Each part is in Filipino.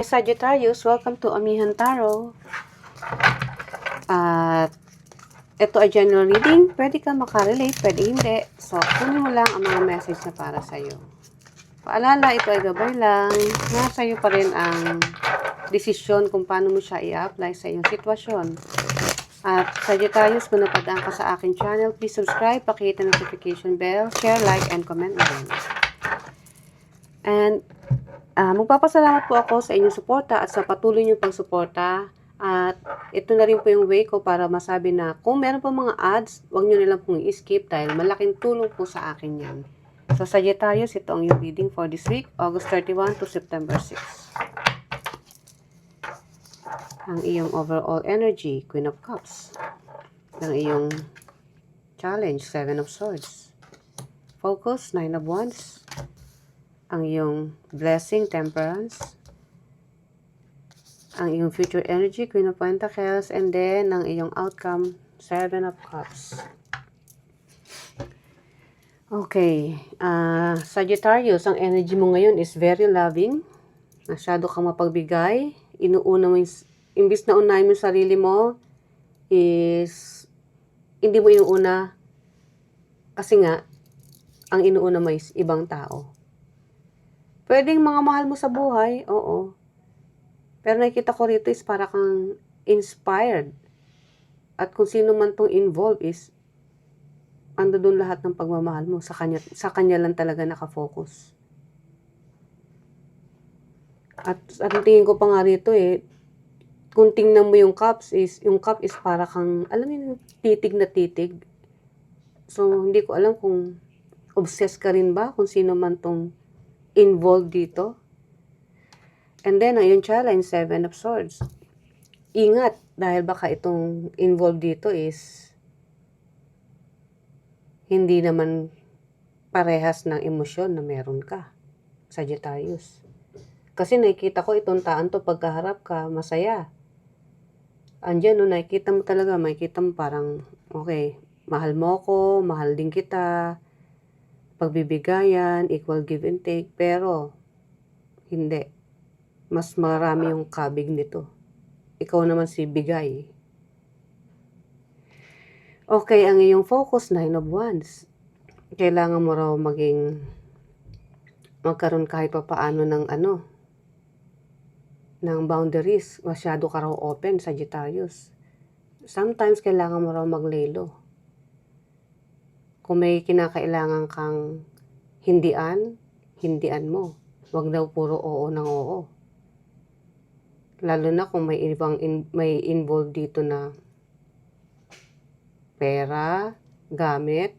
Sagittarius, welcome to Amihan Tarot. At ito ay general reading. Pwede ka makarelate, pwede hindi. So, kunin mo lang ang mga message na para sa'yo. Paalala, ito ay gabay lang. Nasa iyo pa rin ang desisyon kung paano mo siya i-apply sa iyong sitwasyon. At Sagittarius, kung napadaan ka sa aking channel, please subscribe, pakihit ang notification bell, share, like, and comment again. And magpapasalamat po ako sa inyong suporta at sa patuloy niyong pagsuporta. At ito na rin po yung way ko para masabi na kung meron pa mga ads, huwag nyo nilang pong i-skip dahil malaking tulong po sa akin yan. So Sagittarius, ito ang yung reading for this week, August 31 to September 6. Ang iyong overall energy, Queen of Cups. Ang iyong challenge, Seven of Swords. Focus, Nine of Wands. Ang iyong blessing, Temperance. Ang iyong future energy, Queen of Pentacles. And then, ang iyong outcome, Seven of Cups. Okay. Sagittarius, ang energy mo ngayon is very loving. Masyado kang mapagbigay. Inuuna mo yung, imbis na unahin mo yung sarili mo, is, hindi mo inuuna. Kasi nga, ang inuuna mo is ibang tao. Pwedeng mga mahal mo sa buhay, oo. Pero nakikita ko rito is para kang inspired. At kung sino man tong involved is, ando doon lahat ng pagmamahal mo. Sa kanya lang talaga nakafocus. At ang tingin ko pa nga rito kung tingnan mo yung cups is, yung cup is para kang, alam mo yung titig na titig. So, hindi ko alam kung obsessed ka rin ba kung sino man tong involved dito. And then, ang yung challenge, Seven of Swords. Ingat, dahil baka itong involved dito is hindi naman parehas ng emosyon na meron ka, Sagittarius. Kasi nakikita ko itong taan to, pagkaharap ka, masaya. Andiyan, no, nakikita mo talaga, makikita mo parang, okay, mahal mo ko, mahal din kita, pagbibigayan, equal give and take, pero hindi. Mas marami yung kabig nito. Ikaw naman si bigay. Okay, ang iyong focus, Nine of Wands. Kailangan mo raw magkaroon kahit pa paano ng ng boundaries. Masyado ka raw open, Sagittarius. Sometimes kailangan mo raw maglelo. Kung may kinakailangan kang hindian mo. Huwag daw puro oo ng oo. Lalo na kung may may involved dito na pera, gamit.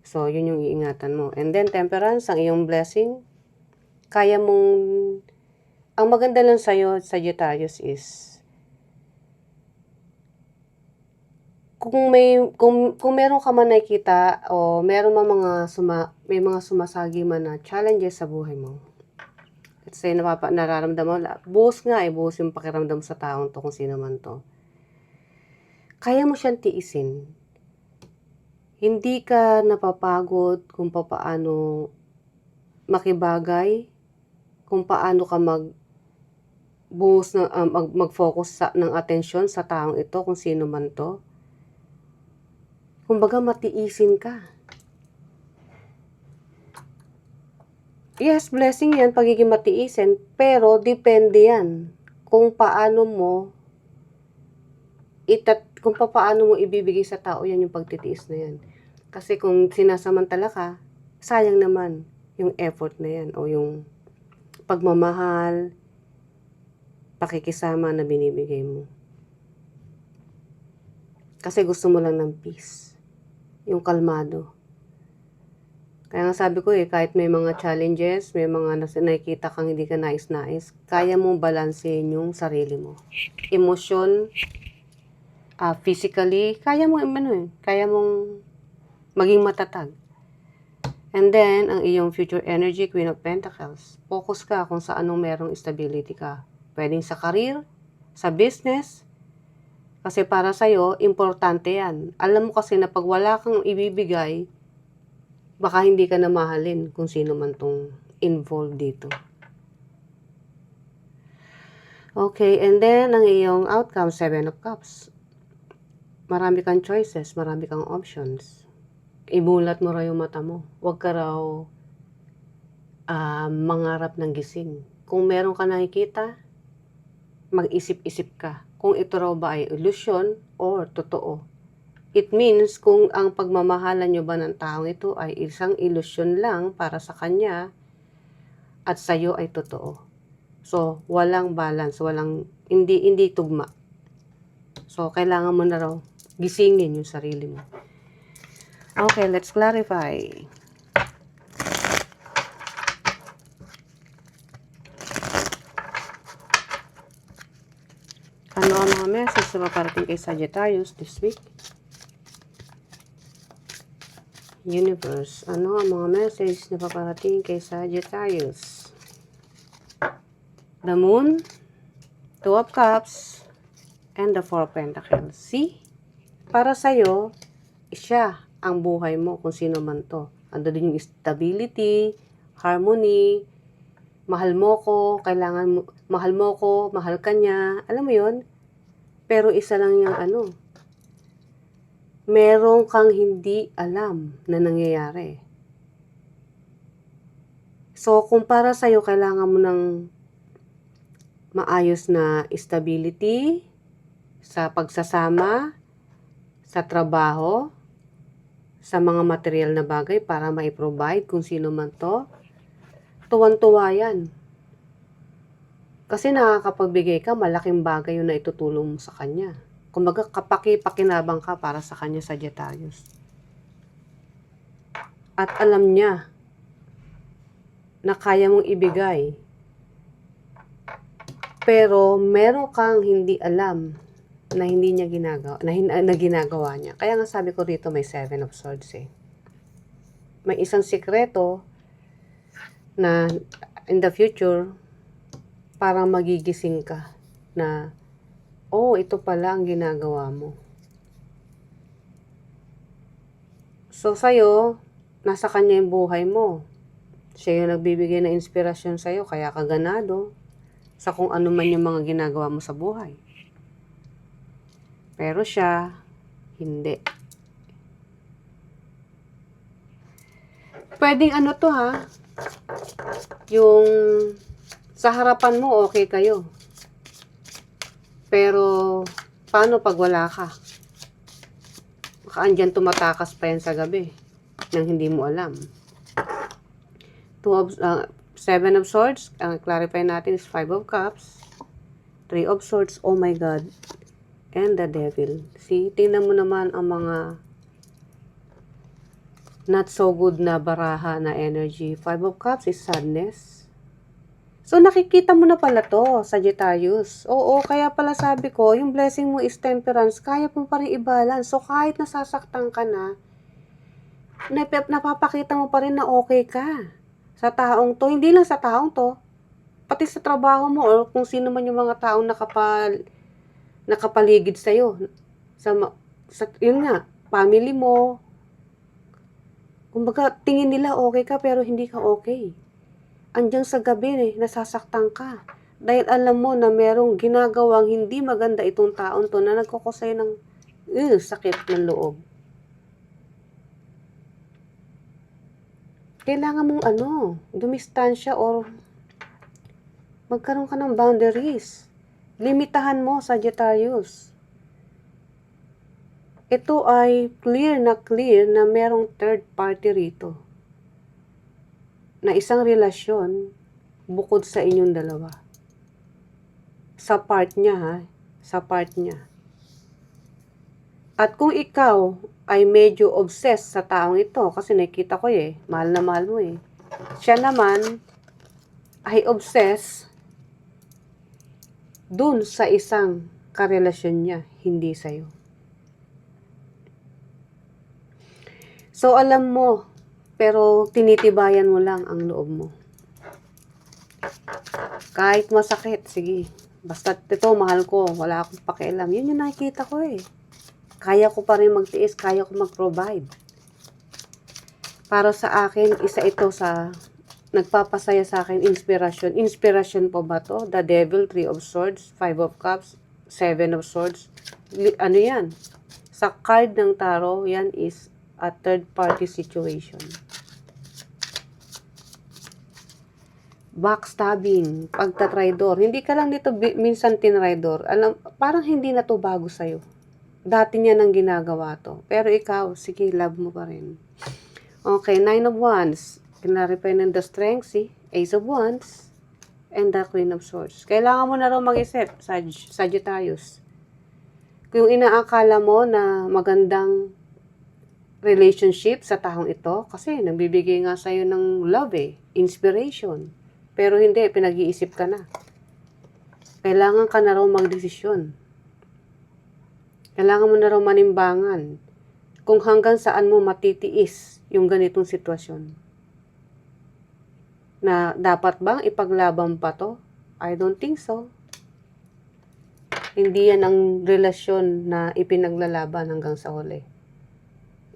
So, yun yung iingatan mo. And then, Temperance, ang iyong blessing. Kaya mong, ang maganda lang sa'yo, Sagittarius, is kung meron ka man nakikita o meron man may mga sumasagi man na challenges sa buhay mo. Let's say nararamdaman mo, buhos yung pakiramdam sa taong to kung sino man to. Kaya mo siyang tiisin. Hindi ka napapagod kung paano makibagay, kung paano ka mag-focus ng atensyon sa taong ito kung sino man to. Kumbaga, matiisin ka. Yes, blessing yan, pagiging matiisin, pero depende yan kung paano mo ibibigay sa tao yan yung pagtitiis na yan. Kasi kung sinasamantala ka, sayang naman yung effort na yan o yung pagmamahal, pakikisama na binibigay mo. Kasi gusto mo lang ng peace. Yung kalmado. Kaya nga sabi ko kahit may mga challenges, may mga nakikita kang hindi ka nais-nais, kaya mong balansehin yung sarili mo. Emosyon, physically, kaya mong maging matatag. And then, ang iyong future energy, Queen of Pentacles. Focus ka kung sa anong merong stability ka. Pwedeng sa career, sa business, kasi para sa'yo, importante yan. Alam mo kasi na pag wala kang ibibigay, baka hindi ka na mahalin kung sino man tong involved dito. Okay, and then ang iyong outcome, 7 of Cups. Marami kang choices, marami kang options. Imulat mo raw yung mata mo. Huwag ka raw mangarap ng gising. Kung meron ka nakikita, mag-isip-isip ka kung ito raw ba ay illusion or totoo. It means kung ang pagmamahalan nyo ba ng taong ito ay isang illusion lang para sa kanya at sa'yo ay totoo. So, walang balance, hindi tugma. So, kailangan mo na raw gisingin yung sarili mo. Okay, let's clarify. Ano ang mga message na paparating kay Sagittarius this week? Universe, ano ang mga message na paparating kay Sagittarius? The Moon, 2 of Cups, and the 4 of Pentacles. See? Para sa'yo, siya ang buhay mo kung sino man to. Ando din yung stability, harmony, mahal mo ko, mahal ka niya. Alam mo yon? Pero isa lang yung merong kang hindi alam na nangyayari. So, kung para sa'yo, kailangan mo ng maayos na stability sa pagsasama, sa trabaho, sa mga material na bagay para ma-provide kung sino man to, tuwan-tuwa yan. Kasi nakakapagbigay ka, malaking bagay yun na itutulong mo sa kanya. Kumbaga, pakinabang ka para sa kanya, Sagittarius. At alam niya na kaya mong ibigay. Pero meron kang hindi alam na hindi niya ginagawa, na ginagawa niya. Kaya nga sabi ko dito may 7 of Swords eh. May isang sikreto na in the future parang magigising ka na oh, ito pala ang ginagawa mo. So, sa'yo, nasa kanya yung buhay mo. Siya yung nagbibigay ng inspirasyon sa'yo, kaya ka ganado sa kung ano man yung mga ginagawa mo sa buhay. Pero siya, hindi. Pwedeng to ha, yung sa harapan mo, okay kayo. Pero, paano pag wala ka? Baka andyan tumatakas pa yan sa gabi nang hindi mo alam. 7 of Swords, ang clarify natin is 5 of Cups, 3 of Swords, oh my God, and the Devil. See, tingnan mo naman ang mga not so good na baraha na energy. 5 of Cups is sadness. So, nakikita mo na pala to, Sagittarius. Oo, kaya pala sabi ko, yung blessing mo is temperance, kaya mo pa rin i-balance. So, kahit nasasaktan ka na, napapakita mo pa rin na okay ka sa taong to. Hindi lang sa taong to, pati sa trabaho mo or kung sino man yung mga taong nakapaligid sa'yo. Yun nga, family mo. Kumbaga, tingin nila okay ka pero hindi ka okay. Andiyan sa gabi nasasaktan ka. Dahil alam mo na merong ginagawang hindi maganda itong taon to na nagkukosay ng sakit ng loob. Kailangan mong dumistansya or magkaroon ka ng boundaries. Limitahan mo, Sagittarius. Ito ay clear na merong third party rito. Na isang relasyon bukod sa inyong dalawa. Sa part niya sa part niya. At kung ikaw ay medyo obsessed sa taong ito, kasi nakita ko mahal na mahal mo siya naman ay obsessed dun sa isang karelasyon niya, hindi sa'yo. So alam mo, pero tinitibayan mo lang ang loob mo. Kahit masakit, sige. Basta ito, mahal ko. Wala akong pakialam. Yun yung nakikita ko Kaya ko pa rin magtiis. Kaya ko mag-provide. Para sa akin, isa ito sa nagpapasaya sa akin, inspirasyon. Inspirasyon po ba to? The Devil, 3 of Swords, 5 of Cups, 7 of Swords. Ano yan? Sa card ng tarot, yan is a third party situation. Backstabbing, pagtatraidor. Hindi ka lang dito minsan tinraidor. Alam, parang hindi na to bago sa'yo. Dati niya nang ginagawa to. Pero ikaw, sige, love mo pa rin. Okay, 9 of Wands. Kinaripay ng the strength, see? Ace of Wands. And the Queen of Swords. Kailangan mo na raw mag-isip, Sagittarius. Kung inaakala mo na magandang relationship sa taong ito, kasi nagbibigay nga sa'yo ng love inspiration. Pero hindi, pinag-iisip ka na. Kailangan ka na raw magdesisyon. Kailangan mo na raw manimbangan kung hanggang saan mo matitiis yung ganitong sitwasyon. Na dapat bang ipaglaban pa to? I don't think so. Hindi yan ang relasyon na ipinaglalaban hanggang sa huli.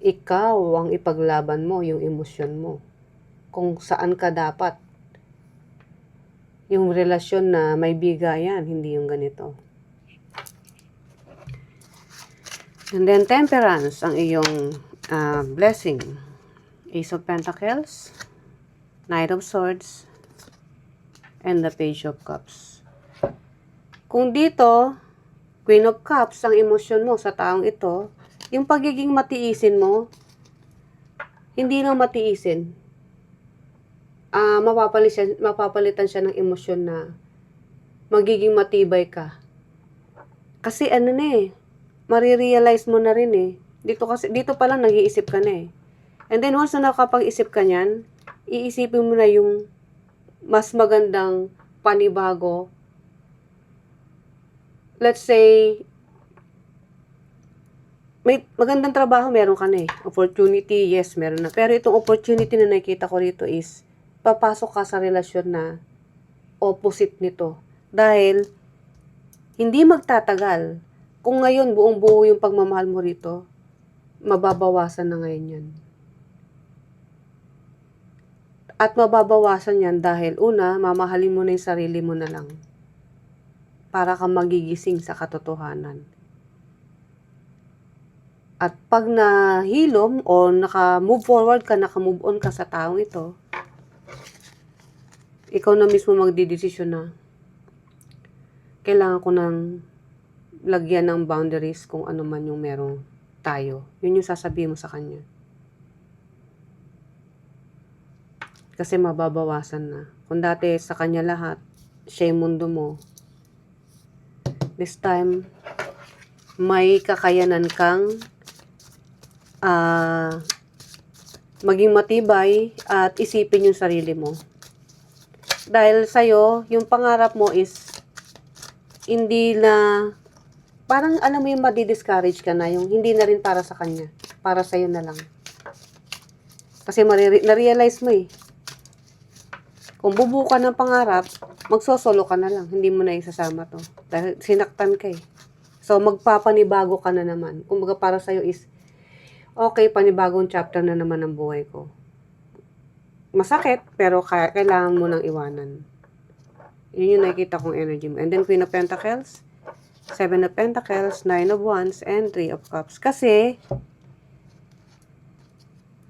Ikaw ang ipaglaban mo, yung emosyon mo. Kung saan ka dapat. Yung relasyon na may bigayan, hindi yung ganito. And then temperance, ang iyong blessing. Ace of Pentacles, Knight of Swords, and the Page of Cups. Kung dito, Queen of Cups, ang emosyon mo sa taong ito, yung pagiging matiisin mo, hindi lang matiisin. Mapapalitan siya ng emosyon na magiging matibay ka. Kasi ano na marirealize mo na rin Dito pa lang nag-iisip ka na And then once na nakapag-isip ka niyan, iisipin mo na yung mas magandang panibago. Let's say, may magandang trabaho meron ka na Opportunity, yes, meron na. Pero itong opportunity na nakikita ko rito is, papasok ka sa relasyon na opposite nito. Dahil, hindi magtatagal. Kung ngayon, buong-buo yung pagmamahal mo rito, mababawasan na ngayon yan. At mababawasan yan dahil una, mamahalin mo na yung sarili mo na lang. Para kang magigising sa katotohanan. At pag nahilom o naka-move forward ka, naka-move on ka sa taong ito, ikaw na mismo magdidesisyon na kailangan ko nang lagyan ng boundaries kung ano man yung merong tayo. Yun yung sasabihin mo sa kanya. Kasi mababawasan na. Kung dati sa kanya lahat, siya yung mundo mo. This time, may kakayanan kang maging matibay at isipin yung sarili mo. Dahil sa'yo, yung pangarap mo is hindi na, parang alam mo yung madi-discourage ka na, yung hindi na rin para sa kanya. Para sa'yo na lang. Kasi na-realize mo Kung bubuo ka ng pangarap, magsosolo ka na lang. Hindi mo na isasama to. Dahil sinaktan ka So, magpapanibago ka na naman. Kumbaga para sa'yo is, okay, panibagong chapter na naman ng buhay ko. Masakit, pero kailangan mo nang iwanan. Yun yung nakikita kong energy mo. And then, Queen of Pentacles, 7 of Pentacles, 9 of Wands, and 3 of Cups. Kasi,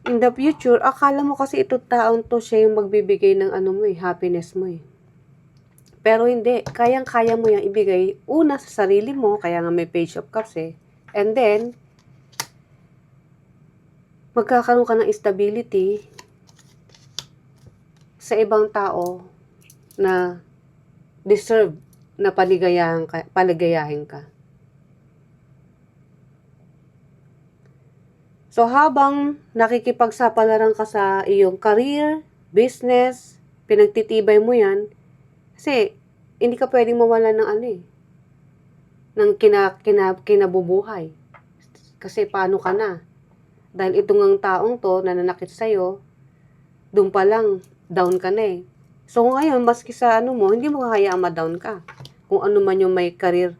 in the future, akala mo kasi ito taon to siya yung magbibigay ng happiness mo Pero hindi, kayang-kaya mo yung ibigay una sa sarili mo, kaya nga may Page of Cups And then, magkakaroon ka ng stability sa ibang tao na deserve na paligayahin ka. So, habang nakikipagsapalaran ka sa iyong career, business, pinagtitibay mo yan, kasi hindi ka pwedeng mawala ng ng kinabubuhay. Kasi paano ka na? Dahil itong ang taong to, nananakit sa'yo, doon pa lang, down ka na So, ngayon, maski sa hindi mo hahayaang ma-down ka. Kung ano man yung may career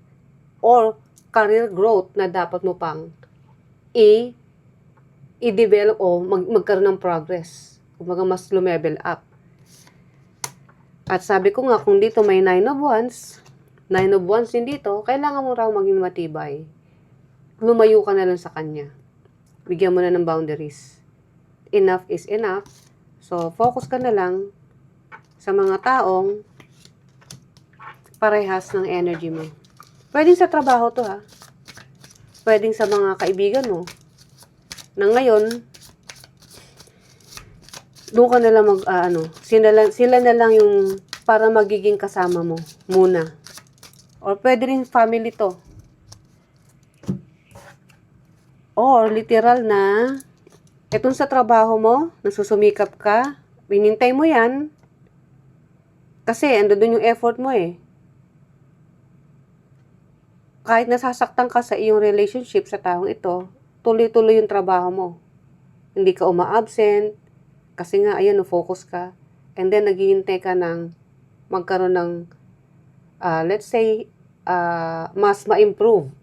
or career growth na dapat mo pang i-develop o magkaroon ng progress. Kumbaga mas lumevel up. At sabi ko nga, kung dito may 9 of Wands din dito, kailangan mo raw maging matibay. Lumayo ka na lang sa kanya. Bigyan mo na ng boundaries. Enough is enough. So, focus ka na lang sa mga taong parehas ng energy mo. Pwedeng sa trabaho to ha. Pwedeng sa mga kaibigan mo. Na ngayon, doon ka na lang sila na lang yung para magiging kasama mo muna. Or pwede rin family to. Or literal na, etong sa trabaho mo, nagsusumikap ka, pinintay mo yan, kasi ando doon yung effort mo eh. Kahit nasasaktan ka sa iyong relationship sa taong ito, tuloy-tuloy yung trabaho mo. Hindi ka uma-absent, kasi nga, ayun, focus ka. And then, naghihintay ka ng magkaroon ng, let's say, mas ma-improve.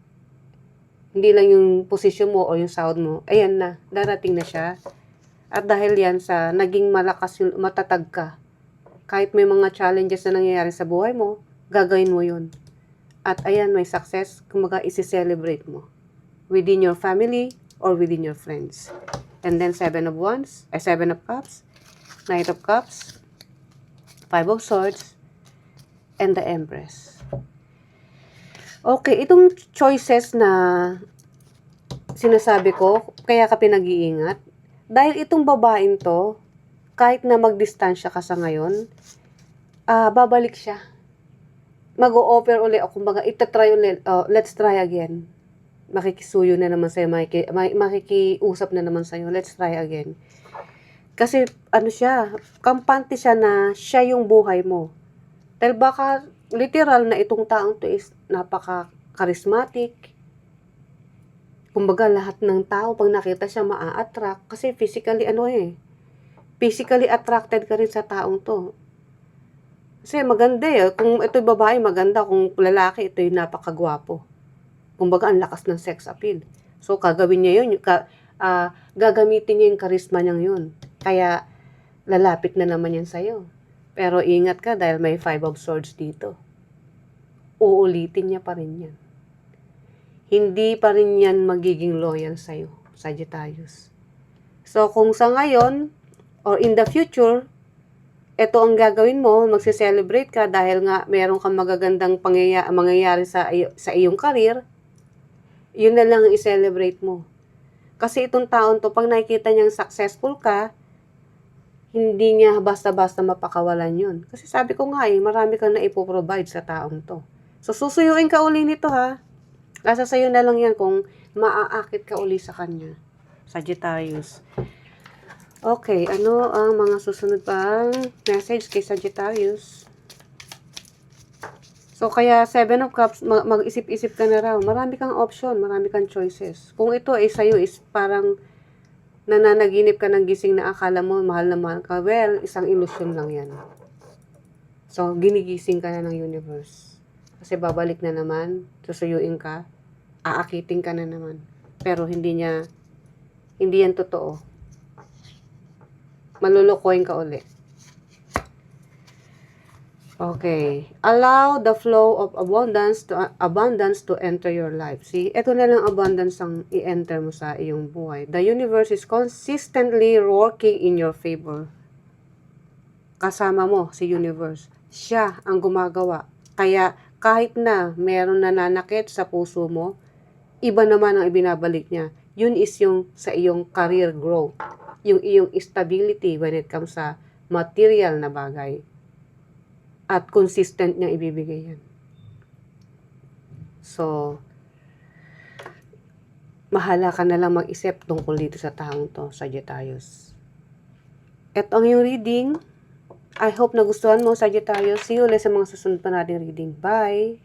Hindi lang yung posisyon mo o yung sahod mo. Ayan na, darating na siya. At dahil yan sa naging malakas yung matatag ka, kahit may mga challenges na nangyayari sa buhay mo, gagawin mo yun. At ayan, may success, kumaga isi-celebrate mo. Within your family or within your friends. And then 7 of Cups, Knight of Cups, 5 of Swords, and the Empress. Okay, itong choices na sinasabi ko, kaya ka pinag-iingat. Dahil itong babaeng to, kahit na magdistansya ka sa ngayon, babalik siya. Mag-o-offer ulit, o kumbaga, itatry ulit, let's try again. Makikisuyo na naman sa'yo, makikiusap na naman sa'yo, let's try again. Kasi, kampante siya na siya yung buhay mo. Dahil baka, literal na itong taong to is napaka-charismatic. Kumbaga, lahat ng tao, pag nakita siya, maa-attract. Kasi physically attracted ka rin sa taong to. Kasi maganda eh. Kung ito'y babae, maganda. Kung lalaki, ito'y napakagwapo. Kumbaga, ang lakas ng sex appeal. So, gagawin niya yun. Gagamitin niya yung charisma niyang yun. Kaya, lalapit na naman yan sa'yo. Pero ingat ka dahil may 5 of Swords dito. Uulitin niya pa rin yan. Hindi pa rin yan magiging loyal sa'yo, Sagittarius. So, kung sa ngayon, or in the future, ito ang gagawin mo, magse-celebrate ka dahil nga meron kang magagandang mangyayari sa iyong career, yun na lang ang i-celebrate mo. Kasi itong taon to, pag nakikita niyang successful ka, hindi niya basta-basta mapakawalan yun. Kasi sabi ko nga marami kang na-ipoprovide sa taong to. So, susuyuin ka uli nito ha. Nasa sa'yo na lang yan kung maaakit ka uli sa kanya. Sagittarius. Okay, ano ang mga susunod pang message kay Sagittarius? So, kaya 7 of Cups, mag-isip-isip ka na raw. Marami kang option, marami kang choices. Kung ito ay sa'yo is parang nananaginip ka ng gising na akala mo mahal na mahal ka, well, isang illusion lang yan. So, ginigising ka na ng universe. Kasi babalik na naman, susuyuin ka, aakitin ka na naman. Pero hindi yan totoo. Malulukoyin ka ulit. Okay. Allow the flow of abundance to enter your life. See, ito na lang abundance ang i-enter mo sa iyong buhay. The universe is consistently working in your favor. Kasama mo si universe. Siya ang gumagawa. Kaya kahit na meron nananakit sa puso mo, iba naman ang ibinabalik niya. Yun is yung sa iyong career growth. Yung iyong stability when it comes sa material na bagay. At consistent niyang ibibigay yan. So, mahala ka na lang mag-isip tungkol dito sa taong to, Sagittarius. Ito ang iyong reading. I hope nagustuhan mo, Sagittarius. See you ulit sa mga susunod pa nating reading. Bye!